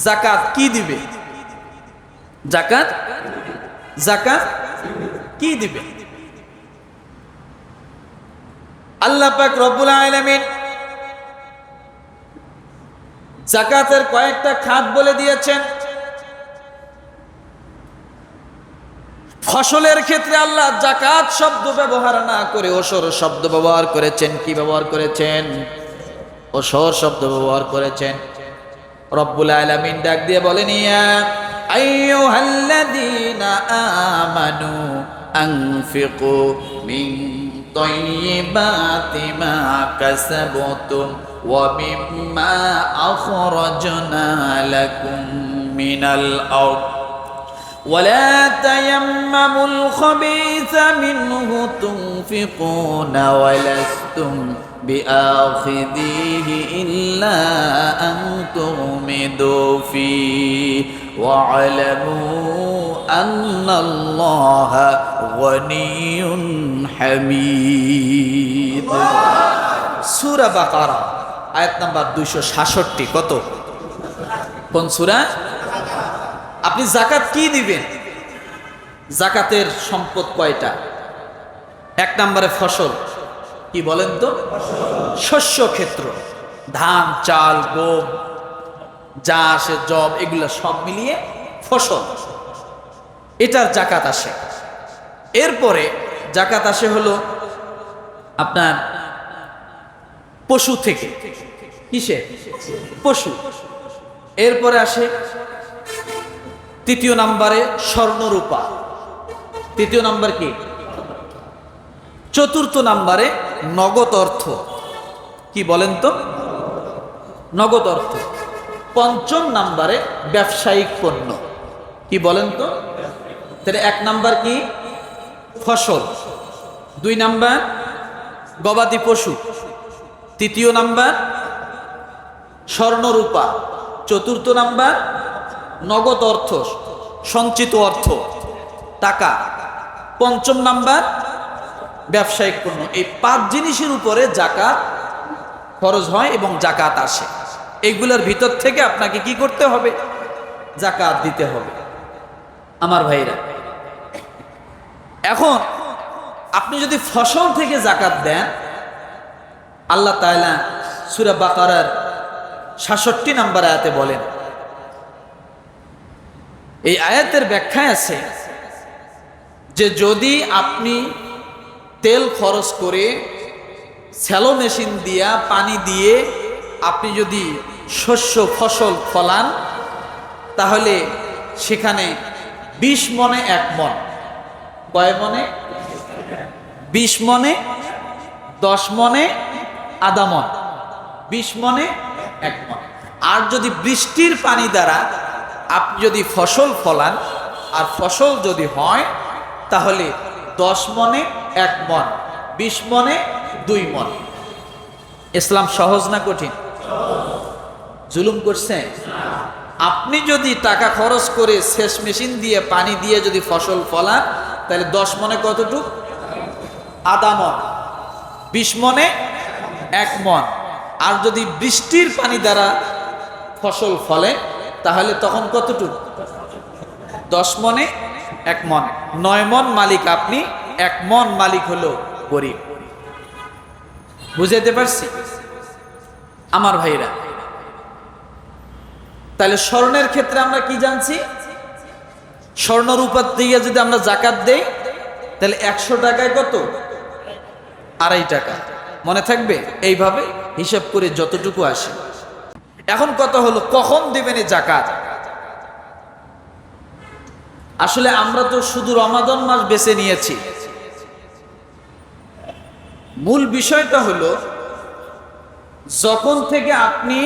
যাকাত কি দিবে? যাকাত যাকাত কি দিবে? আল্লাহ পাক রব্বুল আলামিন যাকাতের কয়েকটা খাত বলে দিয়েছেন। ফসলের ক্ষেত্রে আল্লাহ যাকাত শব্দ ব্যবহার না করে ওসর শব্দ ব্যবহার করেছেন। কি ব্যবহার করেছেন? ওসর শব্দ ব্যবহার করেছেন। রব্বুল আলামিন ডাক দিয়ে বলেন, ইয়া আইয়ুহাল্লাযীনা আমানু আনফিকু মিন তাইয়্যিবাতি মা কাসাবতুম ওয়া মিম্মা আখরাজনা লাকুম মিনাল আরদ ولا تيمموا الخبيث منه تنفقون ولستم بآخذيه إلا أن تغمضوا فيه واعلموا أن الله غني حميد। সূরা বাকারা আয়াত নাম্বার 266। কত? কোন সূরা? আপনি যাকাত কি দিবেন? যাকাতের সম্পদ কয়টা? এক নম্বরে ফসল। কি বলেন তো? শস্য ক্ষেত্র, ধান, চাল, গম, যা আসে, জব, এগুলা সব মিলিয়ে ফসল, এটার যাকাত আসে। এরপরে যাকাত আসে হলো আপনার পশু থেকে। কিসে? পশু। এরপরে আসে তৃতীয় নাম্বারে স্বর্ণরূপা। তৃতীয় নাম্বার কি? চতুর্থ নাম্বারে নগদ অর্থ। কি বলেন তো? নগদ অর্থ। পঞ্চম নাম্বারে ব্যবসায়িক পণ্য। কি বলেন তো? তাহলে এক নাম্বার কি? ফসল। দুই নাম্বার গবাদি পশু। তৃতীয় নাম্বার স্বর্ণরূপা। চতুর্থ নাম্বার নগদ অর্থ, সঞ্চিত অর্থ, টাকা। পঞ্চম নাম্বার ব্যবসায়িক পণ্য। এই 5 জিনিসের উপরে যাকাত খরচ হয় এবং যাকাত আসে। এইগুলোর ভিতর থেকে আপনাকে কি করতে হবে? যাকাত দিতে হবে। আমার ভাইরা, এখন আপনি যদি ফসল থেকে যাকাত দেন, আল্লাহ তাআলা সূরা বাকারার 66 নম্বর আয়াতে বলেন, এই আয়াতের ব্যাখ্যায় আছে যে যদি আপনি তেল খরচ করে স্যালো মেশিন দিয়া পানি দিয়ে আপনি যদি শস্য ফসল ফলান, তাহলে সেখানে 20 মণে 1 মণ। কয় মণে? 20 মণে, 10 মণে আধা মণ, 20 মণে 1 মণ। আর যদি বৃষ্টির পানি দ্বারা আপনি যদি ফসল ফলান আর ফসল যদি হয়, তাহলে 10 মণে 1 মণ, 20 মণে 2 মণ। ইসলাম সহজ না কঠিন? জুলুম করছে? আপনি যদি টাকা খরচ করে সেচ মেশিন দিয়ে পানি দিয়ে যদি ফসল ফলান, তাহলে 10 মণে কতটুক? আধা মণ। 20 মণে 1 মণ। আর যদি বৃষ্টির পানি দ্বারা ফসল ফলে, তাহলে তখন কতটুক? 10 মণে 1 মণ। 9 মণ মালিক আপনি, 1 মণ মালিক হলো গরিব। বুঝাইতে পারছি? আমার ভাইরা, তাহলে স্বর্ণের ক্ষেত্রে আমরা কি জানছি? স্বর্ণরূপার দিয়ে যদি আমরা যাকাত দেই, তাহলে 100 টাকায় কত? 2.5 টাকা। মনে থাকবে? এইভাবে হিসাব করে যতটুকু আসে। এখন কথা হলো, কখন দিবেন এই যাকাত? আসলে আমরা তো শুধু রমাদান মাস বেছে নিয়েছি। মূল বিষয়টা হলো, যখন থেকে আপনি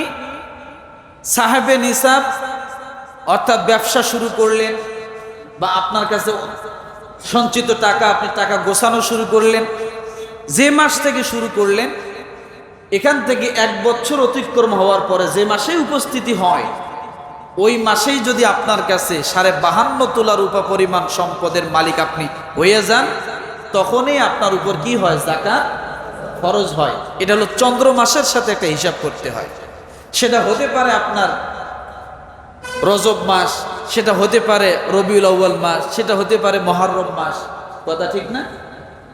সাহেবে নিসাব অর্থাৎ ব্যবসা শুরু করলেন, বা আপনার কাছে সঞ্চিত টাকা, আপনি টাকা গোছানো শুরু করলেন, যে মাস থেকে শুরু করলেন, এখান থেকে 1 বছর অতিক্রম হওয়ার পরে যে মাসেই উপস্থিতি হয়, ওই মাসেই যদি আপনার কাছে 52.5 তোলা রূপা পরিমাণ সম্পদের মালিক আপনি হয়ে যান, তখনই আপনার উপর কি হয়? যাকাত ফরজ হয়। এটা হলো চন্দ্র মাসের সাথে একটা হিসাব করতে হয়। সেটা হতে পারে আপনার রজব মাস, সেটা হতে পারে রবিউল আউয়াল মাস, সেটা হতে পারে মুহররম মাস, কথা ঠিক না?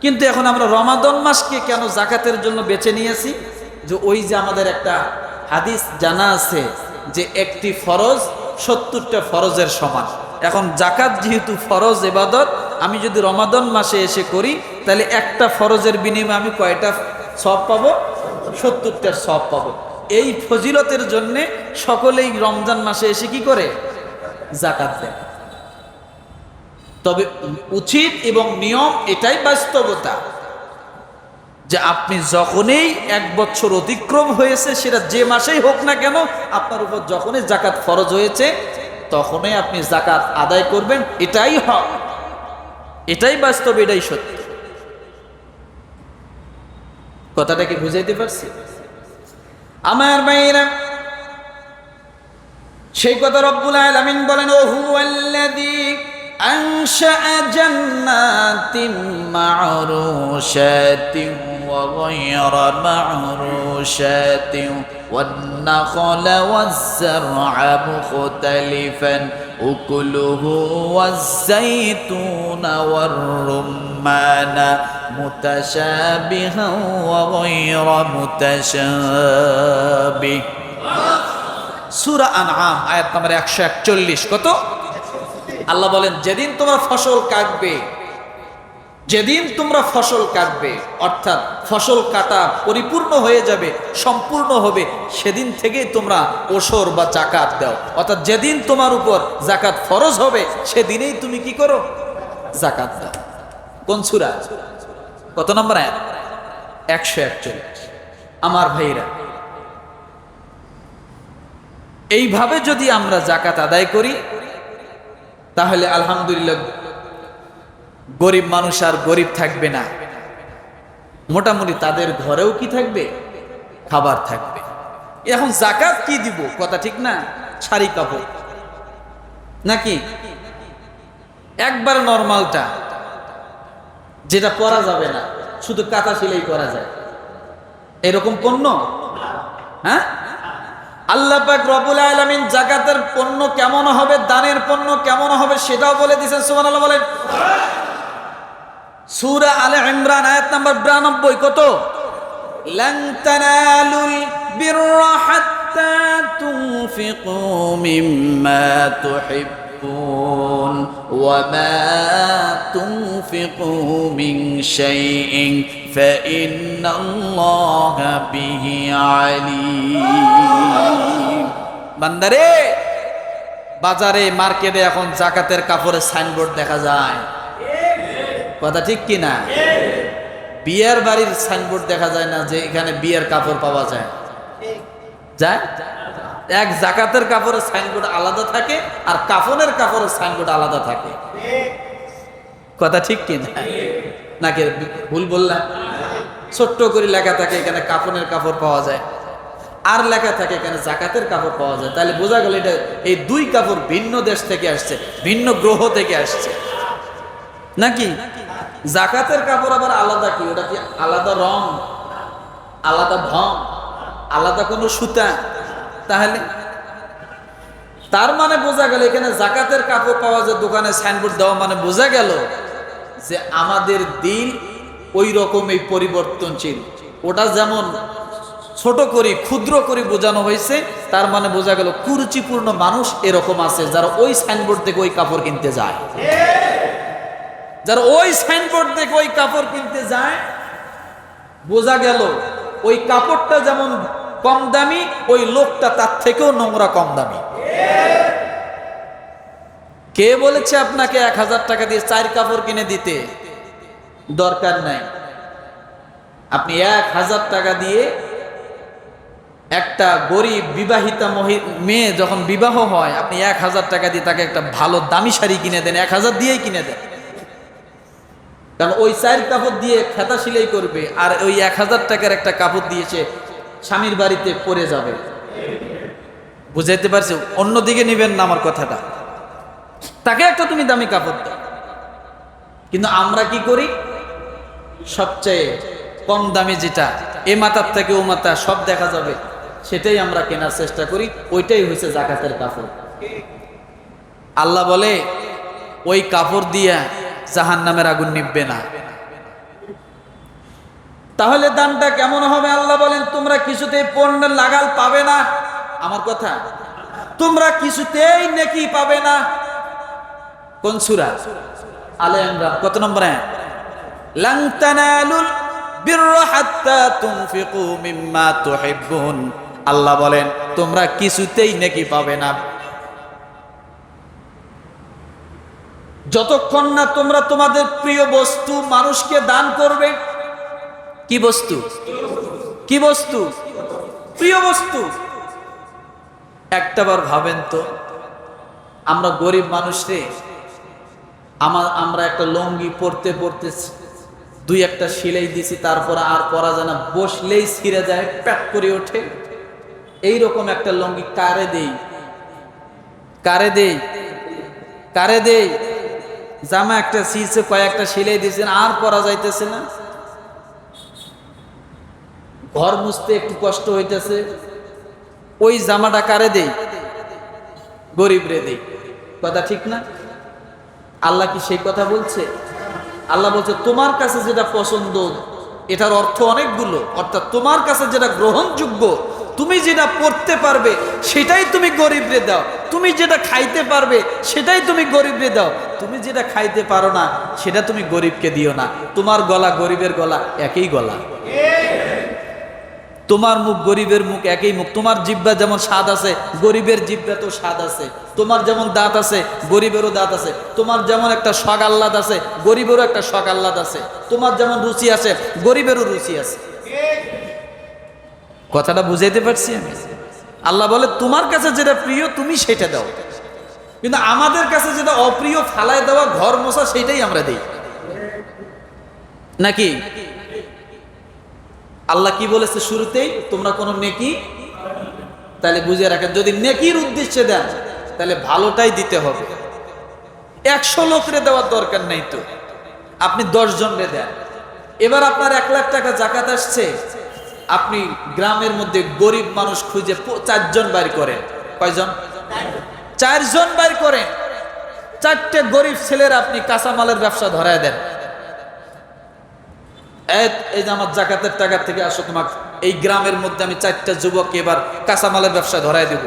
কিন্তু এখন আমরা রমাদান মাসকে কেন জাকাতের জন্য বেছে নিয়েছি? যে ওই যে আমাদের একটা হাদিস জানা আছে যে একটি ফরজ 70টা ফরজের সমান। এখন জাকাত যেহেতু ফরজ ইবাদত, আমি যদি রমাদান মাসে এসে করি তাহলে একটা ফরজের বিনিময়ে আমি কয়টা সওয়াব পাবো? 70টার সওয়াব পাবো। এই ফজিলতের জন্য সকলেই রমজান মাসে এসে কি করে? জাকাত দেয়। তবে উচিত এবং নিয়ম এটাই বাস্তবতা যে আপনি যখনই 1 বছর অতিক্রম হয়েছে, সেটা যে মাসেই হোক না কেন, আপনার উপর যখনই জাকাত ফরজ হয়েছে তখনই আপনি জাকাত আদায় করবেন। এটাই হক, এটাই বাস্তব, এটাই সত্য। কথাটা কি বুঝাইতে পারছি? আমার ভাইরা, সেই কথা রব্বুল আলামিন বলেন, ও হুয়াল্লাযী আনশাআ জান্নাতিন মা'রুশাতিন ওয়া গায়রা মা'রুশাতিন ওয়ান নাখলা ওয়াজ যার'a মুখতালিফান উকুলুহু ওয়াজ যাইতুনা ওয়ার রুম্মানা মুতাশাবিহান ওয়া গায়রা মুতাশাবিহ। সূরা আনআম আয়াত নম্বর 141। কত? আল্লাহ বলেন, যেদিন তোমরা ফসল কাটবে, যেদিন তোমরা ফসল কাটবে, অর্থাৎ ফসল কাটা পরিপূর্ণ হয়ে যাবে, সম্পূর্ণ হবে, সেদিন থেকেই তোমরা ওশর বা জাকাত দাও। অর্থাৎ যেদিন তোমার উপর জাকাত ফরজ হবে সেদিনেই তুমি কি করো? জাকাত দাও। কোন সূরা? কত নম্বর আয়াত? 141। আমার ভাইরা, এইভাবে যদি আমরা জাকাত আদায় করি তাহলে আলহামদুলিল্লাহ গরিব মানুষ আর গরিব থাকবে না, মোটামুটি তাদের ঘরেও কি থাকবে? খাবার থাকবে। এখন জাকাত কি দিব? কথা ঠিক না? শাড়ি কাপড় নাকি একবার নরমালটা যেটা পরা যাবে না, শুধু কাঁথা সেলাই করা যায়, এরকম পণ্য? হ্যাঁ, আল্লাহ পাক রব্বুল আলামিন জাকাতের পণ্য কেমন হবে, দানের পণ্য কেমন হবে সেটাও বলে দিয়েছেন। সুবহানাল্লাহ বলেন। সূরা আলে ইমরান আয়াত নাম্বার 92। কত? লান তানালুল বিররা হাত্তা তুনফিকু মিম্মা তুহিব্বুন ওয়া মা তুনফিকু মিন শাইইন ফাইন্নাল্লাহা বিহি আলীম। বান্দারে, বাজারে মার্কেটে এখন জাকাতের কাপড়ের সাইনবোর্ড দেখা যায়, কথা ঠিক কিনা? বিয়ের বাড়ির সাইনবোর্ড দেখা যায় না যে এখানে বিয়ের কাপড় পাওয়া যায়? যায়। এক জাকাতের কাপড়ের সাইনবোর্ড আলাদা থাকে আর কাফনের কাপড়ের সাইনবোর্ড আলাদা থাকে, কথা ঠিক কিনা? নাকি ভুল বললাম? ছোট্ট করে লেখা থাকে এখানে কাফনের কাপড় পাওয়া যায়, আর লেখা থাকে এখানে জাকাতের কাপড় পাওয়া যায়। তাহলে বোঝা গেল এটা এই দুই কাপড় ভিন্ন দেশ থেকে আসছে, ভিন্ন গ্রহ থেকে আসছে নাকি? জাকাতের কাপড় আবার আলাদা কি? ওটা কি আলাদা রং, আলাদা ঢং, আলাদা কোনো সুতা? তাহলে তার মানে বোঝা গেল এখানে জাকাতের কাপড় পাওয়া যায়, দোকানে সাইনবোর্ড দেওয়া, মানে বোঝা গেল যে আমাদের দিল ওই রকমই পরিবর্তনশীল। ওটা যেমন ছোট করে ক্ষুদ্র করে বোঝানো হয়েছে, তার মানে বোঝা গেল কুরুচিপূর্ণ মানুষ এরকম আছে যারা ওই সাইনবোর্ড থেকে ওই কাপড় কিনতে যায়, যারা ওই সাইনবোর্ড থেকে ওই কাপড় কিনতে যায়। বোঝা গেল ওই কাপড়টা যেমন কম দামি, ওই লোকটা তার থেকেও নোংরা কম দামি। কে বলেছে আপনাকে 1000 টাকা দিয়ে 4 কাপড় কিনে দিতে? দরকার নাই। আপনি 1000 টাকা দিয়ে একটা গরিব বিবাহিতা মেয়ে যখন বিবাহ হয়, আপনি 1000 টাকা দিয়ে তাকে একটা ভালো দামি শাড়ি কিনে দেন, 1000 দিয়েই কিনে দেন। কারণ ওই 4 কাপড় দিয়ে খেতা সেলাই করবে, আর ওই 1000 টাকার একটা কাপড় দিয়েছে স্বামীর বাড়িতে পরে যাবে। বুঝাইতে পারছি? অন্যদিকে নিবেন না আমার কথাটা। তাকে একটা তুমি দামি কাপড় দাও। কিন্তু আমরা কি করি? সবচেয়ে কম দামি যেটা, এ মাথার থেকে ও মাথা সব দেখা যাবে, সেটাই আমরা কেনার চেষ্টা করি। ওইটাই হয়েছে জাকাতের কাপড়। আল্লাহ বলে ওই কাপড় দিয়া জাহান্নামের আগুন নিববে না। তাহলে দানটা কেমন হবে? আল্লাহ বলেন তোমরা কিছুতেই পণ্যের লাগাল পাবে না। আমার কথা, তোমরা কিছুতেই নেকি পাবে না। কোন সূরা? আলে ইমরান কত নম্বর আয়াত? লান তানালুল বিররা হাত্তা তুনফিকু মিম্মা তুহিব্বুন। আল্লাহ বলেন তোমরা কিছুতেই নেকি পাবে না যতক্ষণ না তোমরা তোমাদের প্রিয় বস্তু মানুষকে দান করবে। কি বস্তু? কি বস্তু? প্রিয় বস্তু। একটাবার ভাবেন তো, আমরা গরিব মানুষ রে, আমরা একটা লুঙ্গি পরতে পরতে দুই একটা সেলাই দিছি, তারপর আর পরা যায় না, বসলেই ছিঁড়ে যায়, প্যাক করে ওঠে। এইরকম একটা লুঙ্গি কারে দেই? কারে দেই? কারে দেই? জামা একটা ছিঁড়ছে, কয়েকটা সেলাই দিয়েছেন, আর পরা যাইতেছে না। ঘর মুছতে একটু কষ্ট হইতেছে, ওই জামাটা কারে দেই? গরিব রে দেই। কথা ঠিক না? আল্লাহ কি সেই কথা বলছে? আল্লাহ বলছে তোমার কাছে যেটা পছন্দ, এটার অর্থ অনেকগুলো, অর্থাৎ তোমার কাছে যেটা গ্রহণযোগ্য, তুমি যেটা পড়তে পারবে সেটাই তুমি গরিবরে দাও। তুমি যেটা খাইতে পারবে সেটাই তুমি গরিবরে দাও। তুমি যেটা খাইতে পারো না সেটা তুমি গরিবকে দিও না। তোমার গলা গরিবের গলা একই গলা, তোমার মুখ গরিবের মুখ একই মুখ। তোমার জিহ্বা যেমন স্বাদ আছে, গরিবের জিহ্বা তো স্বাদ আছে। তোমার যেমন দাঁত আছে, গরিবেরও দাঁত আছে। তোমার যেমন একটা শখ আহ্লাদ আছে, গরিবেরও একটা শখ আহ্লাদ আছে। তোমার যেমন রুচি আছে, গরিবেরও রুচি আছে। কথাটা বুঝাইতে পারছি আমি? আল্লাহ বলে তোমার কাছে যেটা প্রিয় তুমি সেটা দাও, কিন্তু আমাদের কাছে যেটা অপ্রিয়, ফালায় দেওয়া, ঘর মোছা, সেটাই আমরা দিই নাকি? আল্লাহ কি বলেছে শুরুতেই? তোমরা কোনো নেকি, তাহলে বুঝে রাখেন, যদি নেকির উদ্দেশ্যে দেন তাহলে ভালোটাই দিতে হবে। 100 লোকরে দেওয়ার দরকার নেই তো, আপনি 10 জনরে দেন। এবার আপনার 1 লাখ টাকা জাকাত আসছে, আপনি গ্রামের মধ্যে গরিব মানুষ খুঁজে 4 জন বাইর করেন। কয়জন? 4 জন বাইর করেন। 4টে গরিব ছেলের আপনি কাঁচামালের ব্যবসা ধরায় দেন। এই যে আমার জাকাতের টাকা থেকে আসো, তোমাকে এই গ্রামের মধ্যে আমি 4টা যুবককে এবার কাঁচামালের ব্যবসা ধরায় দেব।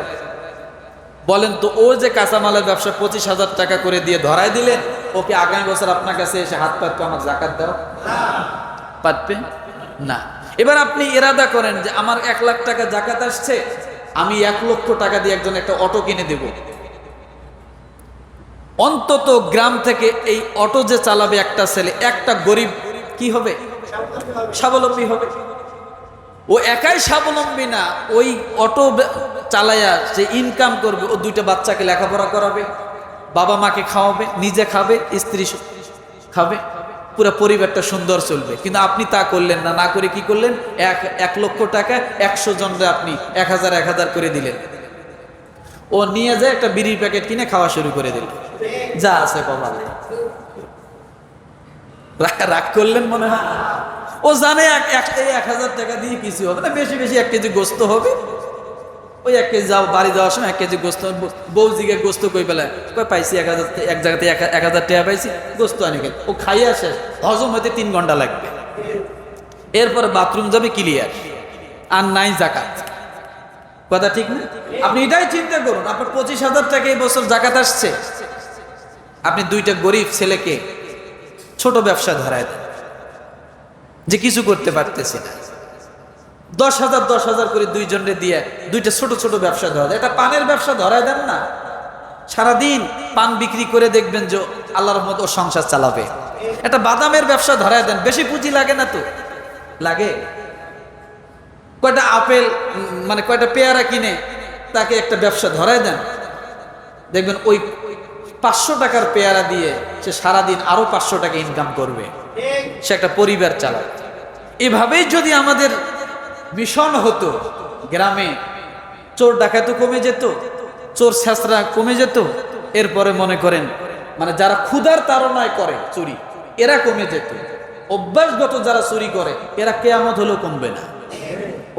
বলেন তো, ও যে কাঁচামালের ব্যবসা 25,000 টাকা করে দিয়ে ধরায় দিলেন, ওকে আগামী বছর আপনার কাছে এসে হাত পাতবে আমার জাকাত দাও? পারবে না। এবার আপনি ইরাদা করেন যে আমার 1 লাখ টাকা জাকাত আসছে, আমি 1 লক্ষ টাকা দিয়ে একজন একটা অটো কিনে দেব। অন্তত গ্রাম থেকে এই অটো যে চালাবে একটা ছেলে, একটা গরিব কি হবে? স্বাবলম্বী হবে। ও একাই স্বাবলম্বী না, ওই অটো চালায়া যে ইনকাম করবে, ও 2টা বাচ্চাকে লেখাপড়া করাবে, বাবা মাকে খাওয়াবে, নিজে খাবে, স্ত্রী খাবে, পুরো পরিবারটা সুন্দর চলবে। কিন্তু আপনি তা করলেন না। না করে কি করলেন? 1 লক্ষ টাকা 100 জনরে আপনি 1000 করে দিলেন। ও নিয়ে যায় একটা বিড়ির প্যাকেট কিনে খাওয়া শুরু করে দিল। যা আছে কপালে। রাগ করলেন মনে হয়? ও জানে এই 1000 টাকা দিয়ে কিছু হবে না, বেশি বেশি 1 কেজি গোস্ত হবে। ওই 1 কেজি যাও, বাড়ি যাওয়ার সময় 1 কেজি গোস্ত, বউ জিগে গোস্ত কই পেলে, কই পাইছি 1000, এক জায়গাতে 1000 টাকা পাইছি, গোস্ত আনি গেল। ও খাইয়া শেষ, হজম হইতে 3 ঘন্টা লাগবে। এরপরে বাথরুম যাবে ক্লিয়ার, আর নাই জাকাত। কথা ঠিক না? আপনি এটাই চিন্তা করুন, আপনার 25,000 টাকা এই বছর জাকাত আসছে, আপনি 2টা গরিব ছেলেকে ছোট ব্যবসা ধরায় দেন যে কিছু করতে পারতেছি না। 10,000 করে 2 জনরে দিয়ে 2টা ছোট ছোট ব্যবসা ধরা দেয়। একটা পানের ব্যবসা ধরায় দেন না, সারাদিন পান বিক্রি করে দেখবেন যে আল্লাহর রহমতে ও সংসার চালাবে। একটা বাদামের ব্যবসা ধরায় দেন, বেশি পুঁজি লাগে না তো? লাগে। কয়টা আপেল, মানে কয়টা পেয়ারা কিনে তাকে একটা ব্যবসা ধরায় দেন, দেখবেন ওই 500 টাকার পেয়ারা দিয়ে সে সারাদিন আরো 500 টাকা ইনকাম করবে, সে একটা পরিবার চালায়। এভাবেই যদি আমাদের মিশন হতো, গ্রামে চোর ডাকাতো কমে যেত, চোর ছেঁচড়া কমে যেত। এরপরে মনে করেন মানে যারা ক্ষুধার তাড়নায় করে চুরি, এরা কমে যেত। অভ্যাসগত যারা চুরি করে এরা কেয়ামত হলেও কমবে না।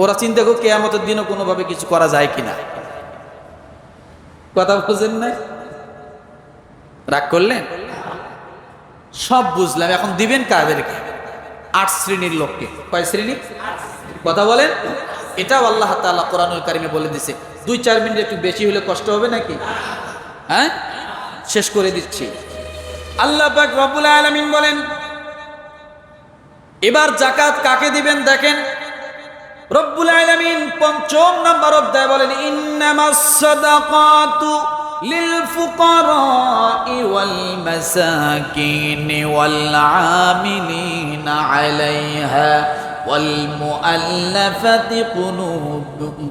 ওরা চিন্তা করে কেয়ামতের দিনও কোনোভাবে কিছু করা যায় কিনা। কথা বুঝেন না? রাগ করলেন? সব বুঝলাম, এখন দিবেন কাদেরকে? 8 শ্রেণীর লোককে। কয় শ্রেণী? কথা বলেন। এটাও আল্লাহ তাআলা কোরআনুল কারিমে বলে দিছে। 2-4 মিনিট একটু বেশি হলে কষ্ট হবে নাকি? হ্যাঁ, শেষ করে দিচ্ছি। আল্লাহ পাক রব্বুল আলামিন বলেন, এবার যাকাত কাকে দিবেন দেখেন। রব্বুল আলামিন 5 নম্বর অধ্যায় বলেন, ইন্নামাস সাদাকাতু লিল ফুকারাই ওয়াল মাসাকিন ওয়াল আমিলিনা আলাইহা ওয়াল মুআল্লাফাতি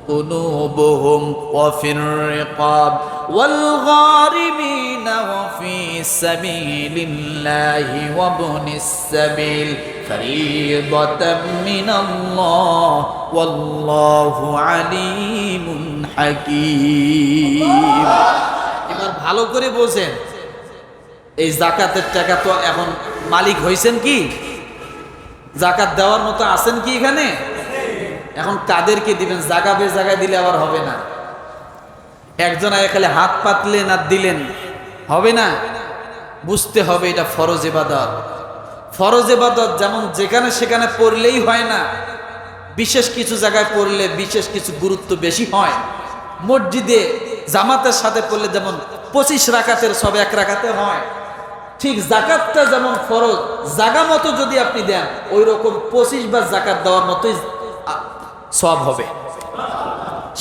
কুলুবুহুম ওয়া ফির রিকাব ওয়াল গারিমিনা ওয়া ফি সাবিলিল্লাহি ওয়া ইবনিস সাবিল ফরিদাতাম মিনাল্লাহ ওয়াল্লাহু আলিমুন হাকীম। এবার ভালো করে বোঝেন, এই যাকাতের টাকা তো এখন মালিক হইছেন কি? যাকাত দেওয়ার মতো আছেন কি এখানে? এখন কাদেরকে দিবেন? জায়গা বে জায়গায় দিলে আবার হবে না। একজন খালি হাত পাতলেন আর দিলেন হবে না, বুঝতে হবে এটা ফরজ ইবাদত। ফরজ ইবাদত যেমন যেখানে সেখানে পড়লেই হয় না, বিশেষ কিছু জায়গায় পড়লে বিশেষ কিছু গুরুত্ব বেশি হয়। মসজিদে জামাতের সাথে পড়লে যেমন 25 রাকাতের সব 1 রাকাতে হয়, ঠিক যাকাতটা যেমন ফরজ, জায়গা মতো যদি আপনি দেন ওই রকম 25 বার যাকাত দেওয়ার মতোই সওয়াব হবে।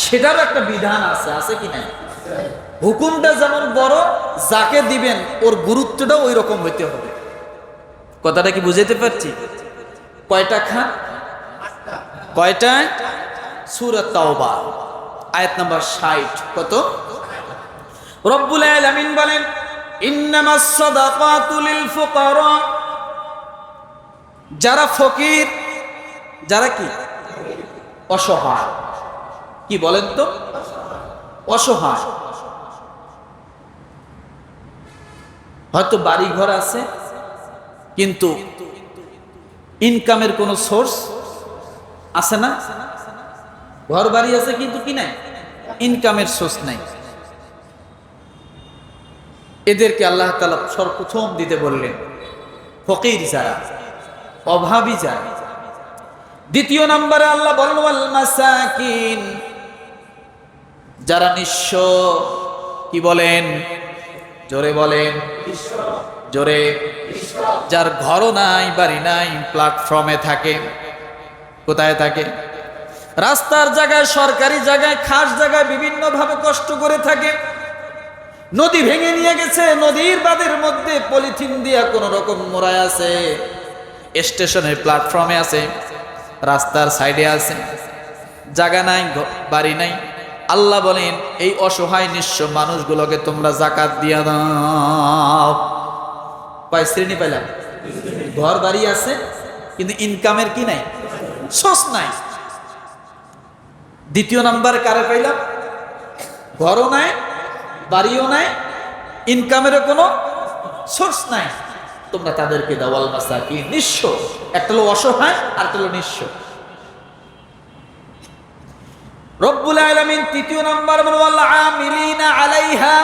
সেটার একটা বিধান আছে, আছে কি নাই? হুকুমটা যেমন বড়, যাকে দিবেন ওর গুরুত্বটাও ওই রকম হইতে হবে। কথাটা কি বুঝাইতে পারছি? কয়টা খান? কয়টা? সূরা তাওবা আয়াত নাম্বার 60। কত? রব্বুল আলামিন বলেন, ইন্নামাস সাদাকাতু লিল ফুকারা, যারা ফকির, যারা কি অসহায়। কি বলেন তো? অসহায়। হয়তো বাড়ি ঘর আছে কিন্তু ইনকামের কোনো সোর্স আছে না? ঘর বাড়ি আছে কিন্তু কি নাই? ইনকামের সোর্স নাই। এদেরকে আল্লাহ তাআলা সর্বপ্রথম দিতে বললেন ফকির যারা, অভাবী যারা। দ্বিতীয় নম্বরে আল্লাহ বললেন ওয়াল মাসাকিন, যারা নিঃস্ব। কি বলেন? জোরে বলেন, জোরে। যার ঘরও নাই, বাড়ি নাই, প্ল্যাটফর্মে থাকে। কোথায় থাকে? রাস্তার জায়গায়, সরকারি জায়গায়, খাস জায়গায় বিভিন্ন ভাবে কষ্ট করে থাকে। নদী ভেঙে নিয়ে গেছে, নদীর বাঁধের মধ্যে পলিথিন দিয়া কোন রকম মোড়ায় আছে, স্টেশনের প্ল্যাটফর্মে আছে, রাস্তার সাইডে আছে, জায়গা নাই, বাড়ি নাই। আল্লাহ বলেন এই অসহায় নিঃস্ব মানুষগুলোকে তোমরা যাকাত দিয়া দাও। কয় শ্রেণী পেলাম? ঘর বাড়ি আছে কিন্তু ইনকামের কি নাই? সোর্স নাই। দ্বিতীয় নাম্বার কারে পাইলাম? ঘরও নাই, বাড়িও নাই, ইনকামেরও কোনো সোর্স নাই। তোমরা তাদেরকে দাও। ওয়াল মাসাকিন, নিঃস্ব। একটা হলো অসহায় আর একটা হলো নিঃস্ব। রব্বুল আলামিন তৃতীয় নাম্বার ওয়াল আমিলিনা আলাইহা,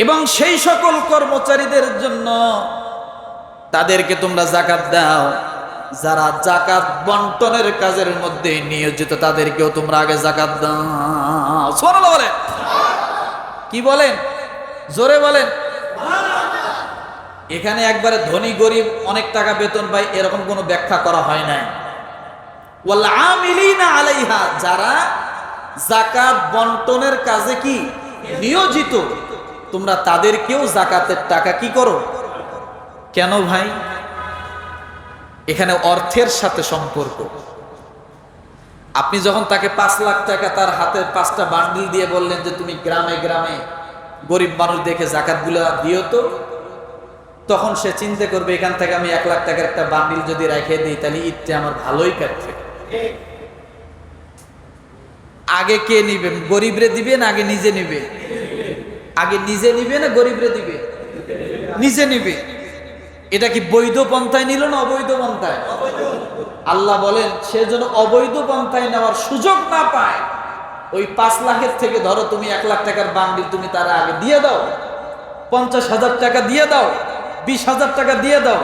এবং সেই সকল কর্মচারীদের জন্য তাদেরকে তোমরা যাকাত দাও যারা যাকাত বন্টনের কাজের মধ্যে নিয়োজিত, তাদেরকেও তোমরা আগে যাকাত দাও। সুবহানাল্লাহ বলেন। কি বলেন? জোরে বলেন। এখানে একবারে ধনী গরিব অনেক টাকা বেতন পায় এরকম কোনো ব্যাখ্যা করা হয় নাই। ওয়াল আমিলিনা আলাইহা, যারা যাকাত বন্টনের কাজে কি নিয়োজিত, তোমরা তাদেরকেও যাকাতের টাকা কি করো। কেন ভাই? এখানে অর্থের সাথে সম্পর্ক। আপনি যখন তাকে 5 লাখ টাকা তার হাতে 5টা বান্ডিল দিয়ে বললেন যে তুমি গ্রামে গ্রামে গরিব মানুষ দেখে যাকাতগুলো দিও, তো তখন সে চিন্তা করবে এখান থেকে আমি 1 লাখ টাকার একটা বান্ডিল যদি রেখে দিই তাহলে ঈদটা আমার ভালোই কাটবে। আগে কে নিবে? গরিবরে দিবে না আগে নিজে নিবে? আগে নিজে নিবে না গরিবরে দিবে? নিজে নিবে। এটা কি বৈধ পন্থায় নিল না অবৈধ পন্থায়? আল্লাহ বলেন সে যেন অবৈধ পন্থায় নেওয়ার সুযোগ না পায় ওই 5 লাখের থেকে ধরো তুমি 1 লাখ টাকার বান্ডিল তুমি তার আগে দিয়ে দাও, 50,000 টাকা দিয়ে দাও, 20,000 টাকা দিয়ে দাও।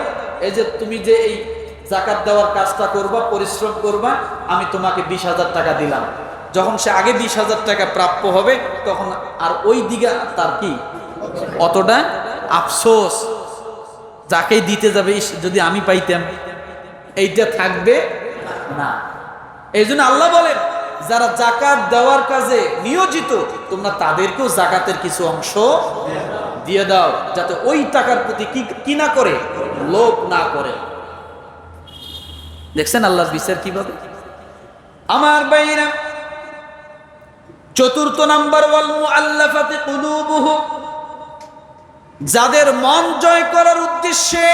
এই যে তুমি যে এই যাকাত দেওয়ার কাজটা করবা, পরিশ্রম করবা, আমি তোমাকে 20,000 টাকা দিলাম। যখন সে আগে 20,000 টাকা প্রাপ্য হবে তখন আর ওই দিকে তার কি অতটা আফসোস, যাকেই দিতে যাবে যদি আমি পাইতাম, এইটা থাকবে না। এই জন্য আল্লাহ বলেন যারা যাকাত দেওয়ার কাজে নিয়োজিত তোমরা তাদেরকেও যাকাতের কিছু অংশ দিয়ে দাও, যাতে ওই টাকার প্রতি কি না করে, লোভ না করে। দেখছেন আল্লাহর বিচার কিভাবে। আমার ভাইরা, চতুর্থ নাম্বার, ওয়াল মুআল্লাফাতি কুলুবুহুম, যাদের মন জয় করার উদ্দেশ্যে,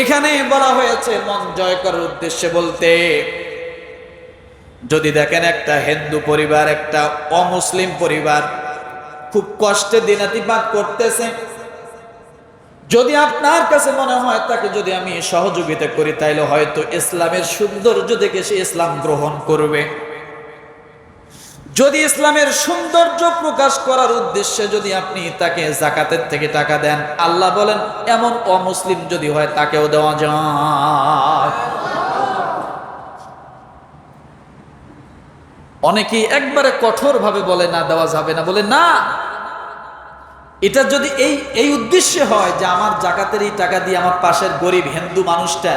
এখানে বলা হয়েছে মন জয় করার উদ্দেশ্যে বলতে যদি দেখেন একটা হিন্দু পরিবার, একটা অমুসলিম পরিবার খুব কষ্টে দিনাতিপাত করতেছে, যদি আপনার কাছে মনে হয় তাকে যদি আমি সহযোগিতা করি তাইলে হয়তো ইসলামের সৌন্দর্য দেখে সে ইসলাম গ্রহণ করবে। যদি ইসলামের সৌন্দর্য প্রকাশ করার উদ্দেশ্যে যদি আপনি তাকে যাকাতের থেকে টাকা দেন, আল্লাহ বলেন এমন অমুসলিম যদি হয় তাকেও দেওয়া যায়। অনেকেই একবারে কঠোর ভাবে বলে না দেওয়া যাবে না, বলে না, এটা যদি এই উদ্দেশ্যে হয় যে আমার যাকাতের এই টাকা দিয়ে আমার পাশের গরিব হিন্দু মানুষটা,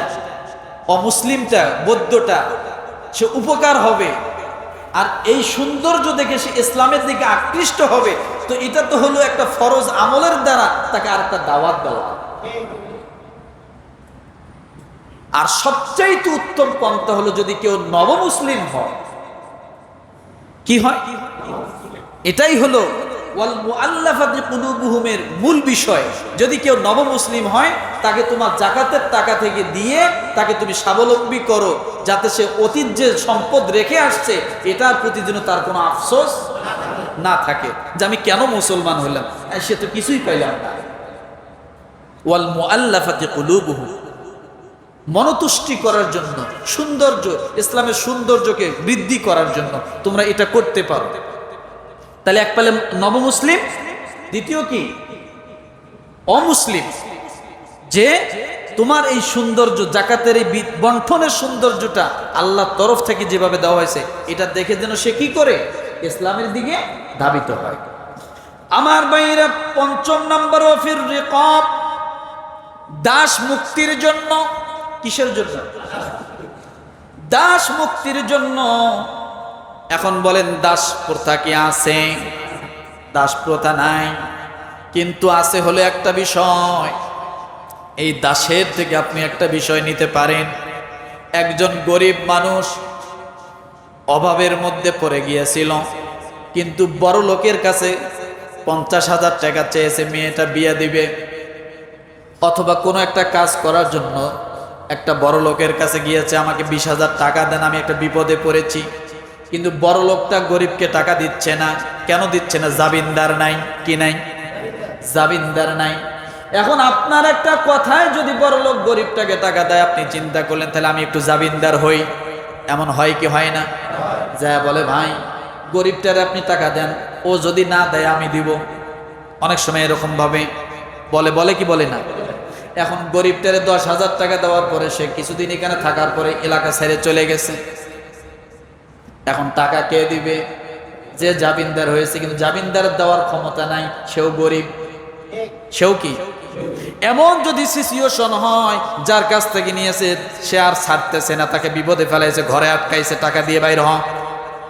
অমুসলিমটা, বৌদ্ধটা সে উপকার হবে আর এই সৌন্দর্য দেখে সে ইসলামের দিকে আকৃষ্ট হবে, তো এটা তো হলো একটা ফরজ আমলের দ্বারা তাকে আর একটা দাওয়াত দেওয়া। আর সবচাইতে উত্তম পন্থা হলো যদি কেউ নবমুসলিম হয়, কি হয়, এটাই হলো ওয়াল মুআল্লাফাতি কুলুবুহুমের মূল বিষয়। যদি কেউ নবমুসলিম হয় তাকে তোমার যাকাতের টাকা থেকে দিয়ে তাকে তুমি স্বাবলম্বী করো, যাতে সে অতীত যে সম্পদ রেখে আসছে এটার প্রতি যেন তার কোনো আফসোস না থাকে যে আমি কেন মুসলমান হলাম, সে তো কিছুই পাইলাম না। ওয়াল মুআল্লাফাতি কুলুবুহুম, মনতুষ্টি করার জন্য, সৌন্দর্য, ইসলামের সৌন্দর্যকে বৃদ্ধি করার জন্য তোমরা এটা করতে পারো। তাহলে এক পালে নবমুসলিম, দ্বিতীয় কি অমুসলিম, যে তোমার এই সৌন্দর্য, যাকাতের এই বন্টনের সৌন্দর্যটা আল্লাহর তরফ থেকে যেভাবে দেওয়া হয়েছে এটা দেখে যেন সে কি করে, ইসলামের দিকে ধাবিত হয়। আমার ভাইরা, পঞ্চম নম্বর, ওয়াফির রিকাব, দাস মুক্তির জন্য। কিসের জন্য? দাস মুক্তির জন্য। এখন বলেন দাস প্রথা কি আছে? দাস প্রথা নাই, কিন্তু আছে হলো একটা বিষয়। এই দাসের থেকে আপনি একটা বিষয় নিতে পারেন। একজন গরিব মানুষ অভাবের মধ্যে পড়ে গিয়েছিল, কিন্তু বড় লোকের কাছে 50,000 টাকা চেয়েছে মেয়েটা বিয়ে দিবে, অথবা কোনো একটা কাজ করার জন্য একটা বড় লোকের কাছে গিয়েছে, আমাকে 20,000 টাকা দেন, আমি একটা বিপদে পড়েছি। কিন্তু বড় লোকটা গরিবকে টাকা দিচ্ছে না। কেন দিচ্ছে না? জামিনদার নাই। কি নাই? জামিনদার নাই। এখন আপনার একটা কথায় যদি বড় লোক গরিবটাকে টাকা দেয়, আপনি চিন্তা করলেন তাহলে আমি একটু জামিনদার হই। এমন হয় কি হয় না? যা বলে ভাই গরিবটারে আপনি টাকা দেন, ও যদি না দেয় আমি দিব। অনেক সময় এরকম ভাবে বলে কি বলে না? এখন গরিবটারে 10,000 টাকা দেওয়ার পরে সে কিছুদিন এখানে থাকার পরে এলাকা ছেড়ে চলে গেছে। এখন টাকা কে দিবে? যে জামিনদার হয়েছে, কিন্তু জামিনদারের দেওয়ার ক্ষমতা নাই, সেও গরিব, সেও কি। এমন যদি সিচুয়েশন হয় যার কাছ থেকে নিয়েছে সে আর ছাড়তেছে না, তাকে বিপদে ফেলাইছে, ঘরে আটকাইছে, টাকা দিয়ে বাইর হন,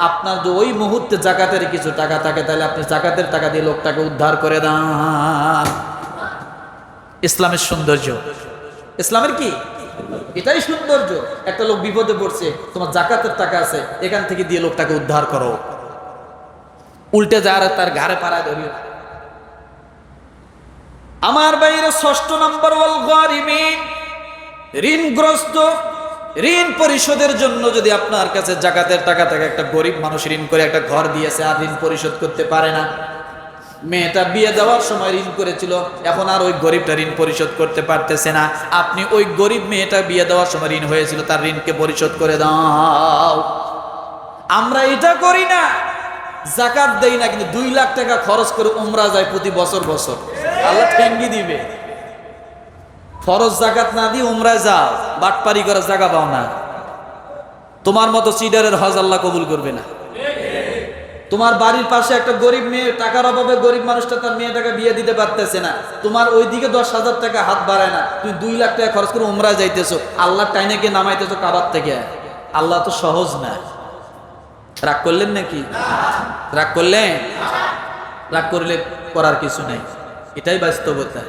আপনার যে ওই মুহূর্তে জাকাতের কিছু টাকা থাকে তাহলে আপনি জাকাতের টাকা দিয়ে লোকটাকে উদ্ধার করে দেন। ইসলামের সৌন্দর্য, ইসলামের কি এটাই সৌন্দর্য। একটা লোক বিপদে পড়ছে, তোমার জাকাতের টাকা আছে, এখান থেকে দিয়ে লোকটাকে উদ্ধার করো, উল্টে যার তার ঘাড়ে পাড়া ধরিও। আমার বাইরে 6 নম্বর, ওয়াল গারিমিন, ঋণগ্রস্ত। ঋণ পরিশোধের জন্য যদি আপনার কাছে জাকাতের টাকা থাকে, একটা গরিব মানুষ ঋণ করে একটা ঘর দিয়েছে আর ঋণ পরিশোধ করতে পারে না, মেয়েটা বিয়ে দেওয়ার সময় ঋণ করেছিল, এখন আর ওই গরিবটা ঋণ পরিশোধ করতে পারতেছে না, আপনি ওই গরিব মেয়েটা বিয়ে দেওয়ার সময় ঋণ হয়েছিল তার ঋণকে পরিশোধ করে দাও। আমরা এটা করি না, জাকাত দেই না, কিন্তু 2 লাখ টাকা খরচ করে উমরা যায় প্রতি বছর বছর। আল্লাহ ঠেঙ্গি দিবে। ফরজ জাকাত না দিয়ে উমরায় যাও, বাটপারি করার জায়গা পাও না। তোমার মতো চিডারের হজ আল্লাহ কবুল করবে না। তোমার বাড়ির পাশে একটা গরিব মেয়ে, টাকার অভাবে গরিব মানুষটা তার মেয়েটাকে বিয়ে দিতে পারতেছে না, তোমার ওইদিকে 10,000 টাকা হাত বাড়ায় না, তুমি 2 লাখ টাকা খরচ করে উমরায় যাইতেছো, আল্লাহ টাইনাকে নামাইতেছো কাবার থেকে। আল্লাহ তো সহজ না। রাগ করলেন নাকি? রাগ করলেন? রাগ করলে করার কিছু নাই, এটাই বাস্তবতা।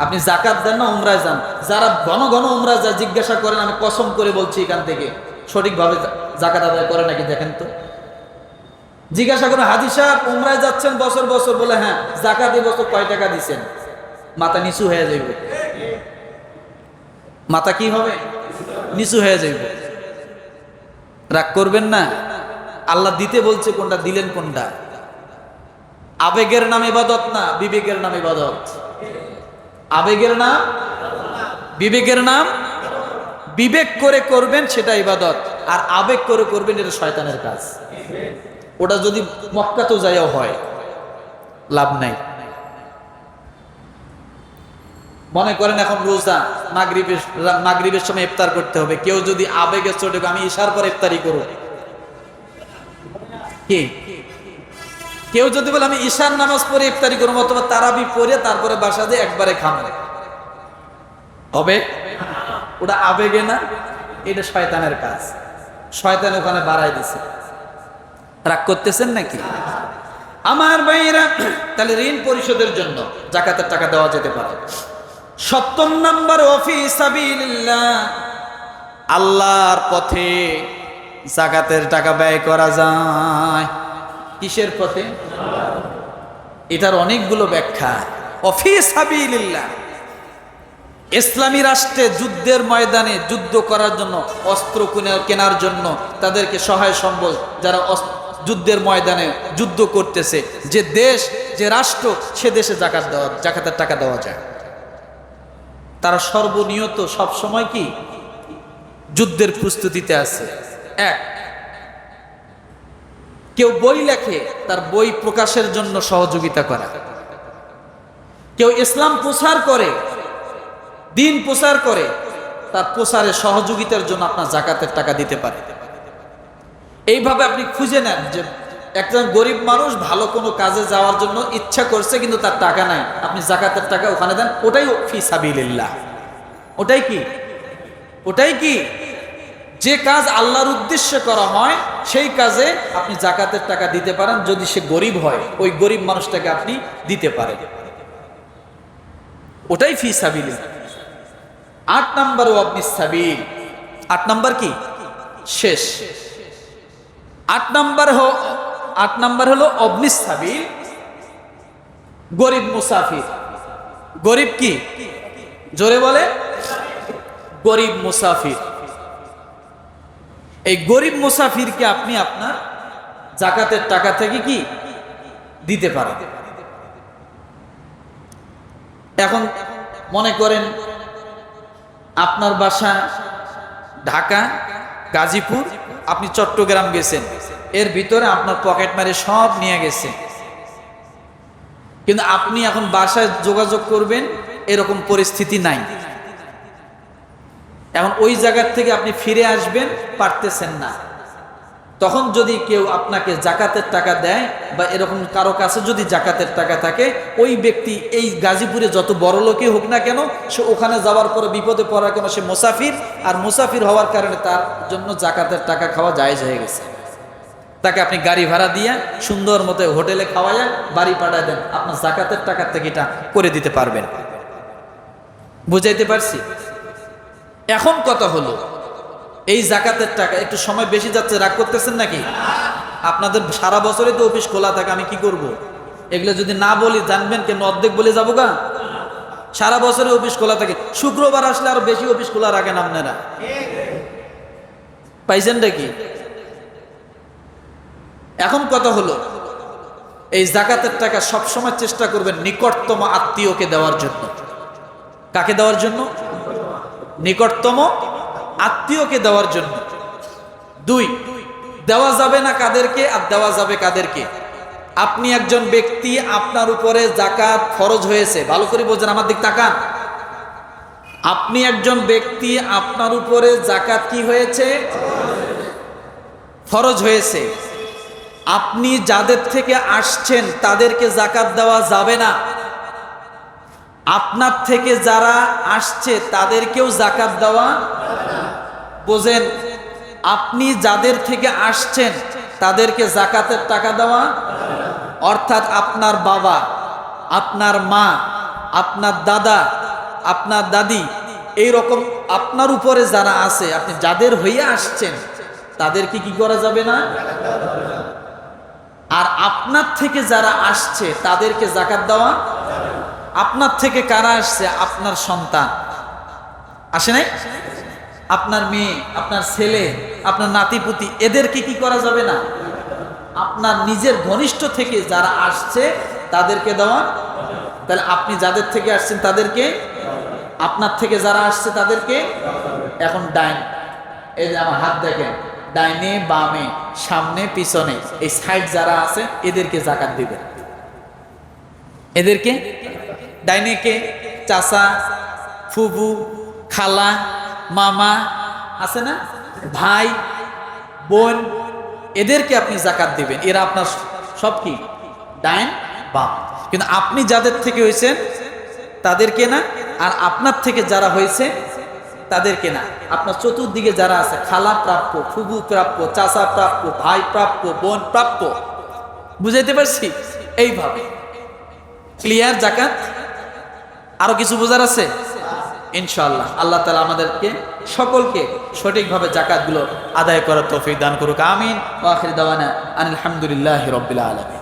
আপনি জাকাত দেন না, উমরায় যান। যারা ঘন ঘন উমরায় যায় জিজ্ঞাসা করেন, আমি কসম করে বলছি এখান থেকে, সঠিকভাবে জাকাত আদায় করে নাকি দেখেন তো। জিজ্ঞাসা করেন, হাজী সাহেব উমরায় যাচ্ছেন বছর বছর, বলে হ্যাঁ। জাকাত এই বছর কয় টাকা দিচ্ছেন? মাথা নিচু হয়ে যাইবে। মাথা কি হবে? নিচু হয়ে যাইবে। রাগ করবেন না। আল্লাহ দিতে বলছে কোনটা, দিলেন কোনটা। আবেগের নাম ইবাদত না, বিবেকের নাম ইবাদত। আবেগের নাম, বিবেকের নাম। বিবেক করে করবেন সেটা ইবাদত, আর আবেগ করে করবেন এটা শয়তানের কাজ। ওটা যদি মক্কাতেও যাইও হয় লাভ নাই। মনে করেন এখন রোজা, মাগরিবের সময় ইফতার করতে হবে, কেউ যদি আবেগের চোটে আমি ইশার পর ইফতারি করব, কি কেউ যদি বলে আমি ঈশার নামাজ পড়ে ইফতারি করবো অথবা তারাবি পড়ে তারপরে বাসা দিয়ে একবারে খাবো, হবে? ওটা আবেগে না, এটা শয়তানের কাজ। শয়তান ওখানে বাড়াই দিছে। রাগ করতেছেন নাকি আমার ভাইরা? তাহলে ঋণ পরিশোধের জন্য জাকাতের টাকা দেওয়া যেতে পারে। 7 নম্বর, ওয়াফি সাবিলিল্লাহ, আল্লাহর পথে জাকাতের টাকা ব্যয় করা যায়। কিসের পথে? এটার অনেকগুলো ব্যাখ্যা। ওয়াফি সাবিলিল্লাহ, ইসলামী রাষ্ট্রে যুদ্ধের ময়দানে যুদ্ধ করার জন্য, অস্ত্র কেনার জন্য তাদেরকে সহায় সম্বল, যারা যুদ্ধের ময়দানে যুদ্ধ করতেছে, যে দেশ যে রাষ্ট্র, সে দেশে জাকাতের টাকা দেওয়া যায়। তারা সর্বনিয়ত সব সময় কি যুদ্ধের প্রস্তুতিতে আছে। এক, কেউ বই লেখে, তার বই প্রকাশের জন্য সহযোগিতা করা। কেউ ইসলাম প্রচার করে, দিন প্রচার করে, তার প্রচারে সহযোগিতার জন্য আপনার জাকাতের টাকা দিতে পারে। এইভাবে আপনি খুঁজে নেন যে একজন গরিব মানুষ ভালো কোনো কাজে যাওয়ার জন্য ইচ্ছা করছে, কিন্তু তার টাকা নাই, আপনি জাকাতের টাকা ওখানে দেন। ওটাই ফি সাবিলিল্লাহ। ওটাই কি? ওটাই কি? যে কাজ আল্লাহর উদ্দেশ্যে করা হয় সেই কাজে আপনি জাকাতের টাকা দিতে পারেন। যদি সে গরিব হয়, ওই গরিব মানুষটাকে আপনি দিতে পারেন। ওটাই ফি সাবিলিল্লাহ। 8 নম্বর, ওয়াবনিস সাবিল। 8 নম্বর কি? শেষ। 8 নম্বর হলো অবনিস সাবিল, গরিব মুসাফির। গরিব কি? জোরে বলে। গরিব মুসাফির। এই গরিব মুসাফিরকে আপনি আপনার জাকাতের টাকা থেকে কি দিতে পারেন। এখন মনে করেন আপনার বাসা ঢাকা, গাজীপুর, আপনি চট্টগ্রাম গেছেন, এর ভিতরে আপনার পকেট মারে সব নিয়ে গেছে, কিন্তু আপনি এখন বাসায় যোগাযোগ করবেন এরকম পরিস্থিতি নাই। এখন ওই জায়গার থেকে আপনি ফিরে আসবেন, পারতেছেন না। তখন যদি কেউ আপনাকে জাকাতের টাকা দেয় বা এরকম কারো কাছে যদি জাকাতের টাকা থাকে, ওই ব্যক্তি এই গাজীপুরে যত বড় লোকই হোক না কেন, সে ওখানে যাওয়ার পরে বিপদে পড়ার কেন, সে মুসাফির, আর মুসাফির হওয়ার কারণে তার জন্য জাকাতের টাকা খাওয়া জায়েজ হয়ে গেছে। তাকে আপনি গাড়ি ভাড়া দিয়ে সুন্দর মতো হোটেলে খাওয়াইয়া বাড়ি পাঠায় দেন, আপনার জাকাতের টাকার থেকে এটা করে দিতে পারবেন। বুঝাইতে পারছি? এখন কথা হলো, এই জাকাতের টাকা একটু সময় বেশি যাচ্ছে, রাগ করতেছেন নাকি? আপনাদের সারা বছরে তো অফিস খোলা থাকে, আমি কি করব? এগুলো যদি না বলি জানবেন কেন, অর্ধেক বলে যাবো গা। সারা বছরে অফিস খোলা থাকে, শুক্রবার আসলে আরো বেশি অফিস খোলা রাখেন আপনারা। পাইছেন নাকি? এখন কথা হলো, এই জাকাতের টাকা সবসময় চেষ্টা করবেন নিকটতম আত্মীয়কে দেওয়ার জন্য। কাকে দেওয়ার জন্য? নিকটতম আত্মীয়কে দেওয়ার জন্য। দেওয়া যাবে না কাদেরকে আর দেওয়া যাবে কাদেরকে? আপনি একজন ব্যক্তি, আপনার উপরে যাকাত ফরজ হয়েছে, ভালো করে বোঝেন, আমার দিক তাকান। আপনি একজন ব্যক্তি, আপনার উপরে যাকাত কি হয়েছে? ফরজ হয়েছে। আপনি যাদের থেকে আসছেন তাদেরকে যাকাত দেওয়া যাবে না। আপনার থেকে যারা আসছে তাদেরকেও যাকাত দেওয়া, বোঝেন, আপনি যাদের থেকে আসছেন তাদেরকে যাকাতের টাকা দেওয়া, অর্থাৎ আপনার বাবা, আপনার মা, আপনার দাদা, আপনার দাদি, এই রকম আপনার উপরে যারা আছে, আপনি যাদের হইয়া আসছেন তাদেরকে কি করা যাবে না। আর আপনার থেকে যারা আসছে তাদেরকে যাকাত দেওয়া। আপনার থেকে কারা আসছে? আপনার সন্তান আসে নাই, আপনার মেয়ে, আপনার ছেলে, আপনার নাতিপুতি, এদেরকে কি করা যাবে না। আপনার নিজের ঘনিষ্ঠ থেকে যারা আসছে তাদেরকে দেওয়া। তাহলে আপনি যাদের থেকে আসছেন তাদেরকে, আপনার থেকে যারা আসছে তাদেরকে। এখন ডাইন, এই যে আমার হাত দেখেন, ডাইনে বামে সামনে পিছনে এই সাইড যারা আছে এদেরকে যাকাত দিবেন। এদেরকে, ডাইনে কে? চাচা, ফুফু, খালা, মামা আছে না, ভাই, বোন, এদেরকে আপনি যাকাত দিবেন। এরা আপনার সব কি? ডাইন বাম। কিন্তু আপনি যাদের থেকে হয়েছেন তাদেরকে না, আর আপনার থেকে যারা হয়েছে তাদেরকে না। আপনার চতুর্দিকে যারা আছে, খালা প্রাপ্য, ফুফু প্রাপ্য, চাচা প্রাপ্য, ভাই প্রাপ্য, বোন প্রাপ্য। বুঝাইতে পারছি? এইভাবে ক্লিয়ার যাকাত। আরো কিছু বোঝার আছে? ইনশাআল্লাহ আল্লাহ তাআলা আমাদেরকে সকলকে সঠিকভাবে যাকাতগুলো আদায় করার তৌফিক দান করুক। আমিন। ওয়া আখির দাওয়ানা আলহামদুলিল্লাহি রাব্বিল আলামিন।